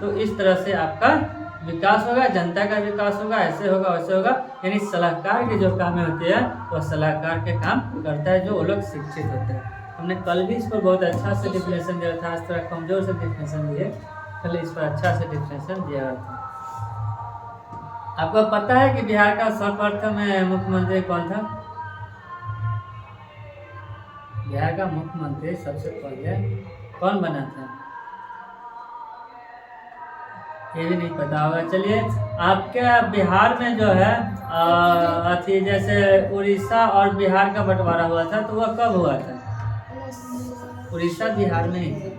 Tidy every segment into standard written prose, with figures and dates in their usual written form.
तो इस तरह से आपका विकास होगा, जनता का विकास होगा, ऐसे होगा वैसे होगा। यानी सलाहकार के जो काम होते हैं वह सलाहकार के काम करता है जो वो लोग शिक्षित होते हैं। हमने कल भी इस पर बहुत अच्छा से डिफिनेशन दिया था, आज थोड़ा कमजोर से डिफिनेशन दिए, कल इस पर अच्छा से डिफिनेशन दिया था। आपको पता है कि बिहार का सर्वप्रथम मुख्यमंत्री कौन था? बिहार का मुख्यमंत्री सबसे पहले कौन बना था? ये भी नहीं पता होगा। चलिए, आपके बिहार में जो है अथी जैसे उड़ीसा और बिहार का बंटवारा हुआ था, तो वह कब हुआ था? उड़ीसा बिहार में ही था।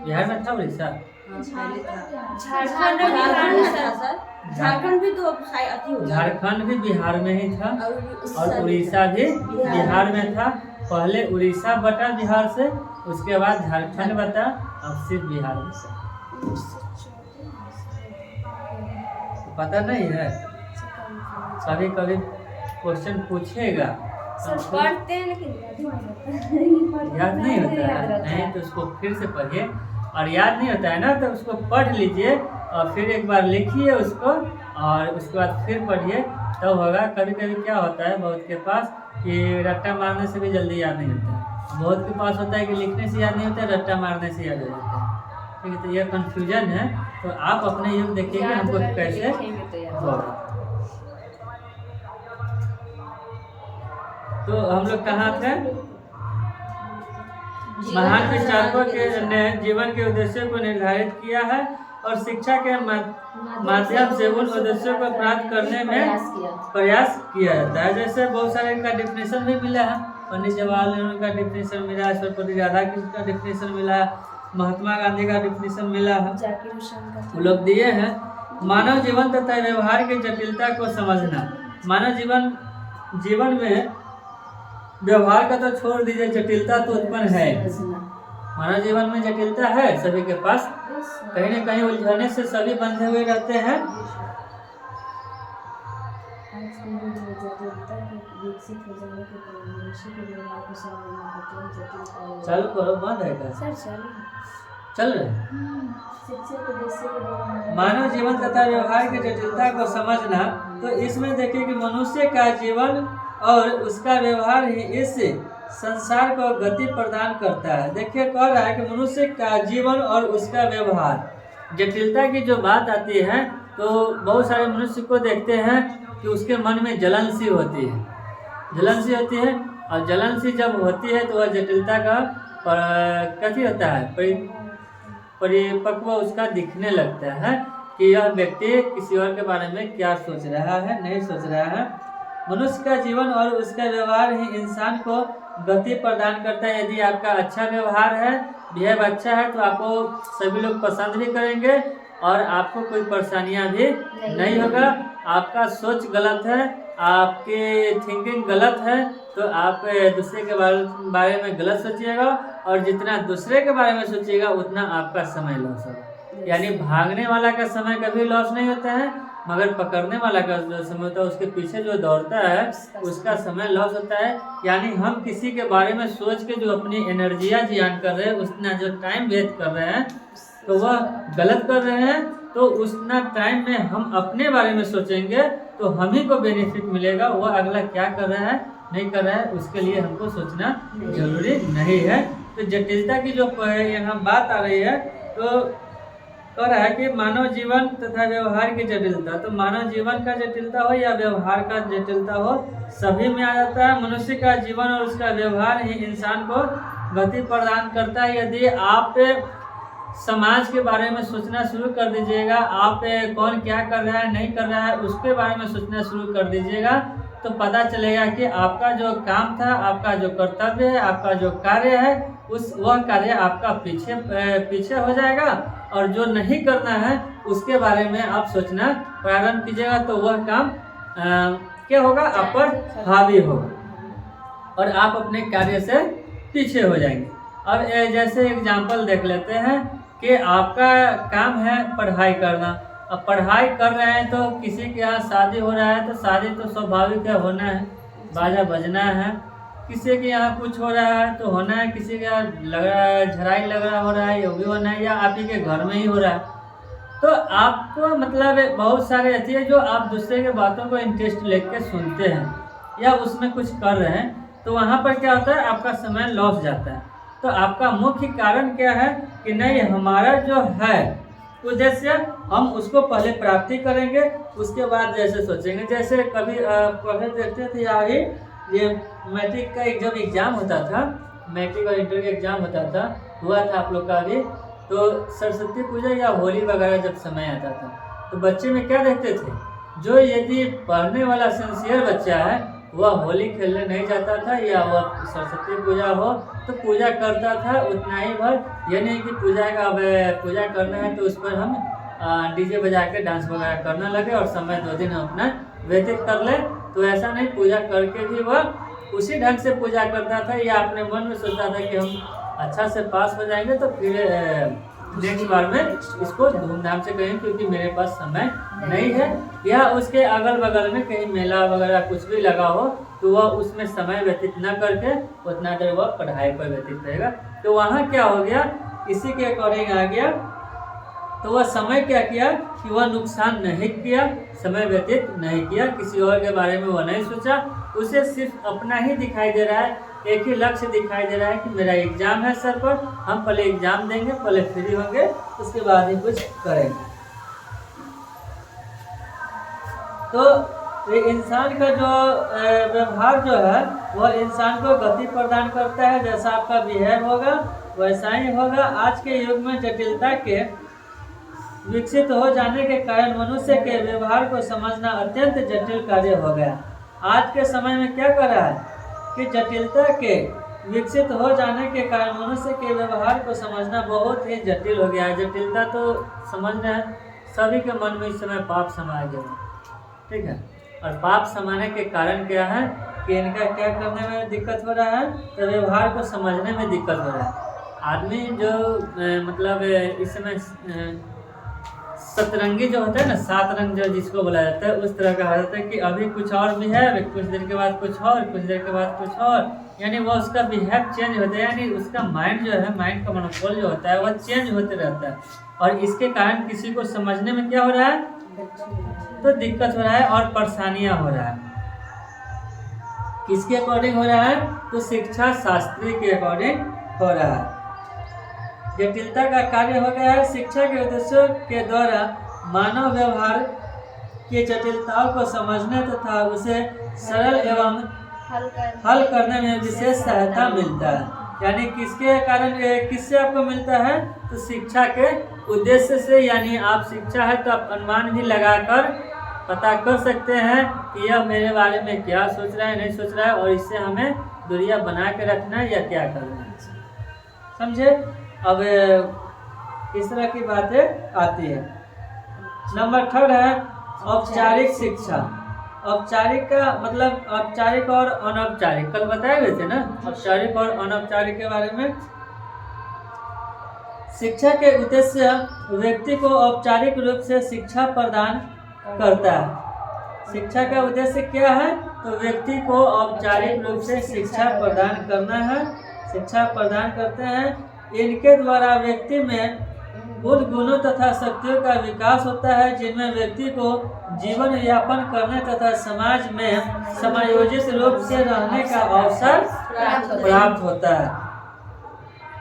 बिहार में था उड़ीसा? झारखंड भी तो झारखंड भी बिहार में ही था और उड़ीसा भी बिहार में था। पहले उड़ीसा बटा बिहार से, उसके बाद झारखंड बटा, अब सिर्फ बिहार में से। पता नहीं है? कभी कभी क्वेश्चन पूछेगा, पढ़ते हैं लेकिन याद नहीं होता है। नहीं तो उसको फिर से पढ़िए, और याद नहीं होता है ना तो उसको पढ़ लीजिए और फिर एक बार लिखिए उसको, और उसके बाद फिर पढ़िए, तब होगा। कभी कभी क्या होता है बहुत के पास कि रट्टा मारने से भी जल्दी याद नहीं होता है, बहुत के पास होता है कि लिखने से याद नहीं होता है, रट्टा मारने से याद हो जाता है। ठीक है, तो यह कन्फ्यूजन है। तो आप अपने युग देखिएगा हमको कैसे होगा। तो हम लोग कहाँ थे? महान विचारकों ने जीवन के उद्देश्यों को निर्धारित किया है और शिक्षा के माध्यम से उन उद्देश्यों को प्राप्त करने में प्रयास किया जाता है। जैसे बहुत सारे का डिफिनेशन भी मिला है, पंडित जवाहरलाल नेहरू का डिफिनेशन मिला है, सर्वपल्ली राधाकृष्ण का डिफिनेशन मिला है, महात्मा गांधी का डिफिनेशन मिला है, वो लोग दिए हैं। मानव जीवन तथा व्यवहार की जटिलता को समझना। मानव जीवन में व्यवहार का तो छोड़ दीजिए, जटिलता तो उत्पन्न है। मानव जीवन में जटिलता है सभी के पास, कहीं न कहीं उलझने से सभी बंधे हुए रहते हैं। चालू करो, बंद है क्या? चल रहे। मानव जीवन तथा व्यवहार की जटिलता को समझना, तो इसमें देखिए कि मनुष्य का जीवन और उसका व्यवहार ही इस संसार को गति प्रदान करता है। देखिए कह रहा है कि मनुष्य का जीवन और उसका व्यवहार, जटिलता की जो बात आती है तो बहुत सारे मनुष्य को देखते हैं कि उसके मन में जलन सी होती है, और जलन सी जब होती है तो वह जटिलता का कथी होता है, परिपक्व उसका दिखने लगता है कि यह व्यक्ति किसी और के बारे में क्या सोच रहा है, नहीं सोच रहा है। मनुष्य का जीवन और उसका व्यवहार ही इंसान को गति प्रदान करता है। यदि आपका अच्छा व्यवहार है, बिहेव अच्छा है, तो आपको सभी लोग पसंद भी करेंगे और आपको कोई परेशानियां भी नहीं होगा। आपका सोच गलत है, आपकी थिंकिंग गलत है, तो आप दूसरे के बारे में गलत सोचिएगा, और जितना दूसरे के बारे में सोचिएगा उतना आपका समय लॉस होगा। यानी भागने वाला का समय कभी लॉस नहीं होता है, मगर पकड़ने वाला का जो समय होता है, उसके पीछे जो दौड़ता है उसका समय लॉस होता है। यानी हम किसी के बारे में सोच के जो अपनी एनर्जियाँ जियान कर रहे हैं, उतना जो टाइम वेस्ट कर रहे हैं, तो वह गलत कर रहे हैं। तो उतना टाइम में हम अपने बारे में सोचेंगे तो हम ही को बेनिफिट मिलेगा। वह अगला क्या कर रहा है, नहीं कर रहा है, उसके लिए हमको सोचना जरूरी नहीं है। तो जटिलता की जो यहाँ बात आ रही है, तो कह रहा है कि मानव जीवन तथा व्यवहार की जटिलता, तो मानव जीवन का जटिलता हो या व्यवहार का जटिलता हो, सभी में आ जाता है। मनुष्य का जीवन और उसका व्यवहार ही इंसान को गति प्रदान करता है। यदि आप समाज के बारे में सोचना शुरू कर दीजिएगा, आप कौन क्या कर रहा है नहीं कर रहा है उसके बारे में सोचना शुरू कर दीजिएगा, तो पता चलेगा कि आपका जो काम था, आपका जो कर्तव्य है, आपका जो कार्य है, वह कार्य आपका पीछे हो जाएगा, और जो नहीं करना है उसके बारे में आप सोचना प्रारंभ कीजिएगा, तो वह काम क्या होगा, आप पर हावी होगा और आप अपने कार्य से पीछे हो जाएंगे। अब जैसे एग्जाम्पल देख लेते हैं कि आपका काम है पढ़ाई करना। अब पढ़ाई कर रहे हैं तो किसी के यहाँ शादी हो रहा है, तो शादी तो स्वाभाविक है, होना है, बाजा बजना है, किसी के यहाँ कुछ हो रहा है तो होना है, किसी का लग रहा है झड़ाई लग रहा हो रहा है, ये भी होना है, या आप ही के घर में ही हो रहा है। तो आपको मतलब बहुत सारे ऐसी है जो आप दूसरे के बातों को इंटरेस्ट लेके सुनते हैं या उसमें कुछ कर रहे हैं, तो वहाँ पर क्या होता है, आपका समय लॉस जाता है। तो आपका मुख्य कारण क्या है कि नहीं, हमारा जो है उद्देश्य हम उसको पहले प्राप्ति करेंगे, उसके बाद जैसे सोचेंगे। जैसे कभी पहले देखते थे यार, ये मैट्रिक का जब एग्ज़ाम होता था, मैट्रिक और इंटर का एग्ज़ाम होता था, हुआ था आप लोग का भी, तो सरस्वती पूजा या होली वगैरह जब समय आता था तो बच्चे में क्या देखते थे, जो यदि पढ़ने वाला सिंसियर बच्चा है वह होली खेलने नहीं जाता था, या वह सरस्वती पूजा हो तो पूजा करता था उतना ही भर। ये नहीं कि पूजा का अब पूजा करना है तो उस पर हम डीजे बजा के डांस वगैरह करने लगे और समय 2 दिन हम अपना व्यतीत कर ले। तो ऐसा नहीं, पूजा करके भी वह उसी ढंग से पूजा करता था, या अपने मन में सोचता था कि हम अच्छा से पास हो जाएंगे तो फिर नेक्स्ट बार में इसको धूमधाम से करेंगे, क्योंकि मेरे पास समय नहीं है। या उसके अगल बगल में कहीं मेला वगैरह कुछ भी लगा हो तो वह उसमें समय व्यतीत न करके उतना देर वह पढ़ाई पर व्यतीत रहेगा। तो वहाँ क्या हो गया, इसी के अकॉर्डिंग आ गया, तो वह समय क्या किया कि वह नुकसान नहीं किया, समय व्यतीत नहीं किया, किसी और के बारे में वह नहीं सोचा, उसे सिर्फ अपना ही दिखाई दे रहा है, एक ही लक्ष्य दिखाई दे रहा है कि मेरा एग्जाम है सर पर, हम पहले एग्जाम देंगे, पहले फ्री होंगे, उसके बाद ही कुछ करेंगे। तो ये इंसान का जो व्यवहार जो है वह इंसान को गति प्रदान करता है। जैसा आपका बिहेव होगा वैसा ही होगा। आज के युग में जटिलता के विकसित हो जाने के कारण मनुष्य के व्यवहार को समझना अत्यंत जटिल कार्य हो गया। आज के समय में क्या कर रहा है कि जटिलता के विकसित हो जाने के कारण मनुष्य के व्यवहार को समझना बहुत ही जटिल हो गया है। जटिलता तो समझ रहे हैं, सभी के मन में इस समय पाप समाया गया, ठीक है। और पाप समाने के कारण क्या है कि इनका क्या करने में दिक्कत हो रहा है, तो व्यवहार को समझने में दिक्कत हो रहा है। आदमी जो मतलब इस समय सतरंगी जो होता है ना, 7 रंग जो जिसको बोला जाता है, उस तरह का हो जाता है कि अभी कुछ और बिहेव, कुछ देर के बाद कुछ और, कुछ देर के बाद कुछ और, यानी वो उसका बिहेव चेंज होता है, यानी उसका माइंड जो है, माइंड का मनोबल जो होता है वह चेंज होते रहता है। और इसके कारण किसी को समझने में क्या हो रहा है, तो दिक्कत हो रहा है और परेशानियां हो रहा है। किसके अकॉर्डिंग हो रहा है, तो शिक्षा शास्त्री के अकॉर्डिंग हो रहा है। जटिलता का कार्य हो गया है। शिक्षा के उद्देश्यों के द्वारा मानव व्यवहार की जटिलताओं को समझने तथा उसे सरल एवं हल करने में विशेष सहायता मिलता है। यानी किसके कारण, किससे आपको मिलता है, तो शिक्षा के उद्देश्य से। यानी आप शिक्षा है तो आप अनुमान भी लगाकर पता कर सकते हैं कि यह मेरे बारे में क्या सोच रहा है, नहीं सोच रहा है, और इससे हमें दूरियां बना के रखना है या क्या करना है, समझे। अब इस तरह की बातें आती है। नंबर 3 है औपचारिक शिक्षा। औपचारिक का मतलब औपचारिक और अनौपचारिक, कल बताए गए थे ना औपचारिक और अनौपचारिक के बारे में। शिक्षा के उद्देश्य व्यक्ति को औपचारिक रूप से शिक्षा प्रदान करता है। शिक्षा का उद्देश्य क्या है, तो व्यक्ति को औपचारिक रूप से शिक्षा प्रदान करना है, शिक्षा प्रदान करते हैं। इनके द्वारा व्यक्ति में उन गुणों तथा शक्तियों का विकास होता है जिनमें व्यक्ति को जीवन यापन करने तथा समाज में समायोजित रूप से रहने का अवसर प्राप्त होता है।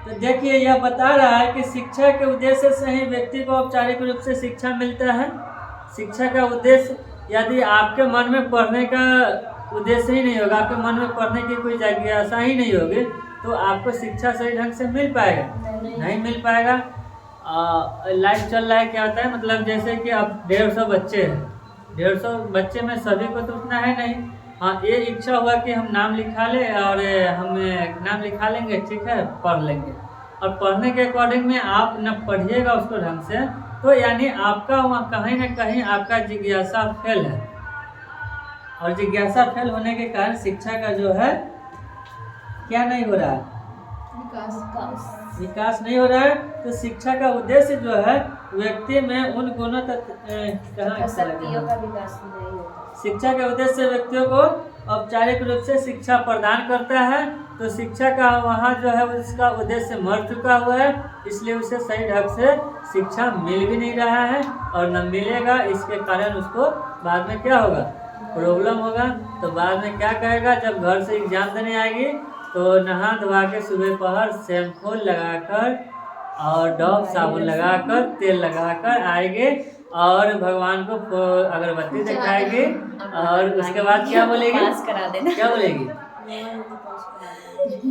तो देखिए यह बता रहा है कि शिक्षा के उद्देश्य से ही व्यक्ति को औपचारिक रूप से शिक्षा मिलता है। शिक्षा का उद्देश्य, यदि आपके मन में पढ़ने का उद्देश्य ही नहीं होगा, आपके मन में पढ़ने की कोई जिज्ञासा ही नहीं होगी, तो आपको शिक्षा सही ढंग से मिल पाएगा, नहीं मिल पाएगा। लाइफ चल रहा है, क्या होता है मतलब जैसे कि अब 150 बच्चे हैं, 150 बच्चे में सभी को तो उतना है नहीं। हाँ, ये इच्छा हुआ कि हम नाम लिखा लें और हम नाम लिखा लेंगे, ठीक है, पढ़ लेंगे। और पढ़ने के अकॉर्डिंग में आप न पढ़िएगा उसको ढंग से, तो यानी आपका वहाँ कहीं ना कहीं आपका जिज्ञासा फेल है। और जिज्ञासा फेल होने के कारण शिक्षा का जो है क्या नहीं हो रहा है, विकास नहीं हो रहा है। तो शिक्षा का उद्देश्य जो है व्यक्ति में उन गुणों तक शक्तियों का विकास नहीं होता। शिक्षा के उद्देश्य से व्यक्तियों को औपचारिक रूप से शिक्षा प्रदान करता है, तो शिक्षा का वहाँ जो है उसका उद्देश्य मर चुका हुआ है, इसलिए उसे सही ढंग से शिक्षा मिल भी नहीं रहा है और न मिलेगा। इसके कारण उसको बाद में क्या होगा, प्रॉब्लम होगा। तो बाद में क्या कहेगा, जब घर से एग्जाम देने आएगी तो नहा धोवा के सुबह पहर शैम्पू लगाकर और डॉव साबुन लगाकर तेल लगाकर आएंगे और भगवान को अगरबत्ती दिखाएंगे और उसके बाद क्या बोलेगी, पास करा देना। क्या बोलेगी,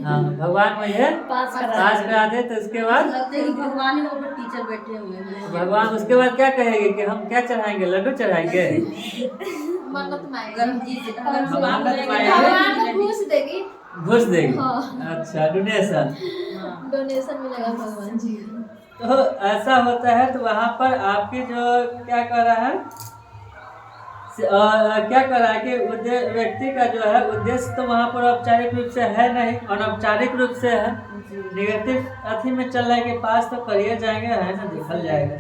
हाँ भगवान मुझे पास पास करा दे। तो उसके बाद लगता है कि भगवान ही ऊपर टीचर बैठे हुए हैं। भगवान उसके बाद क्या कहेंगे कि हम क्या चढ़ाएंगे, लड्डू चढ़ाएंगे, मन्नत मांगेगी। भगवान को घूस देगी। घुस देगी, हाँ। अच्छा डोनेशन। डोनेशन मिलेगा भगवान जी। तो ऐसा होता है। तो वहाँ पर आपकी जो क्या कर रहा है, क्या कर रहा है कि व्यक्ति का जो है उद्देश्य तो वहाँ पर औपचारिक रूप से है नहीं, अनौपचारिक रूप से है। निगेटिव अथी में चल रहा है कि पास तो करियर जाएंगे, है ना, देखल जाएगा।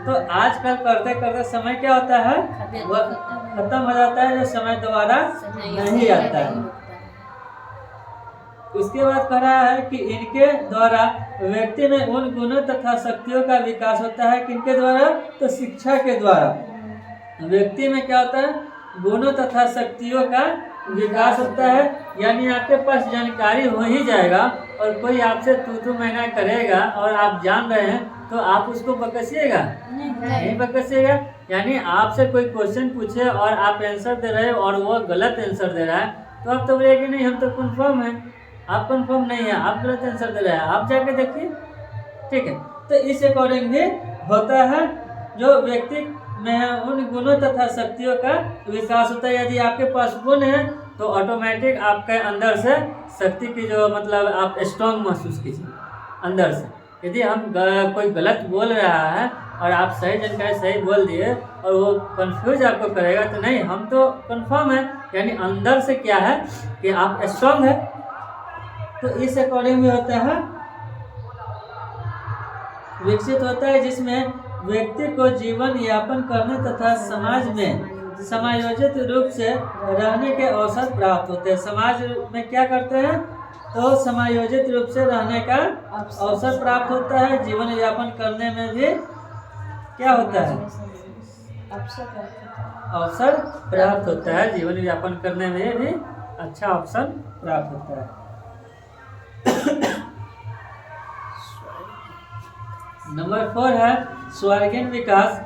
तो आजकल करते करते समय क्या होता है, वह खत्म हो जाता है, जो समय दोबारा नहीं आता है। उसके बाद कह रहा है कि इनके द्वारा व्यक्ति में उन गुणों तथा शक्तियों का विकास होता है। किनके द्वारा, तो शिक्षा के द्वारा व्यक्ति में क्या होता है, गुणों तथा शक्तियों का विकास होता है। यानी आपके पास जानकारी हो ही जाएगा और कोई आपसे तू मैना करेगा और आप जान रहे हैं तो आप उसको बकसिएगा नहीं बकसिएगा। यानी आपसे कोई क्वेश्चन पूछे और आप आंसर दे रहे हो और वो गलत आंसर दे रहा है, तो आप तो बोलेंगे नहीं हम तो कन्फर्म है। आप कन्फर्म नहीं है, आप गलत आंसर दे रहे हैं, आप जाके देखिए, ठीक है। तो इस अकॉर्डिंग भी होता है, जो व्यक्ति में उन गुणों तथा शक्तियों का विकास होता है। यदि आपके पास गुण है तो ऑटोमेटिक आपके अंदर से शक्ति की जो मतलब आप स्ट्रॉन्ग महसूस कीजिए अंदर से। यदि हम कोई गलत बोल रहा है और आप सही जानकारी सही बोल दिए और वो कंफ्यूज आपको करेगा, तो नहीं हम तो कंफर्म है, यानी अंदर से क्या है कि आप स्ट्रॉन्ग है। तो इस अकॉर्डिंग भी होता है, विकसित होता है, जिसमें व्यक्ति को जीवन यापन करने तथा समाज में समायोजित रूप से रहने के अवसर प्राप्त होते हैं। समाज में क्या करते हैं, तो समायोजित रूप से रहने का अवसर प्राप्त होता है। जीवन यापन करने में भी क्या होता है, अवसर प्राप्त होता है। जीवन यापन करने में भी अच्छा ऑप्शन प्राप्त होता है। नंबर 4 है स्वर्गीय विकास।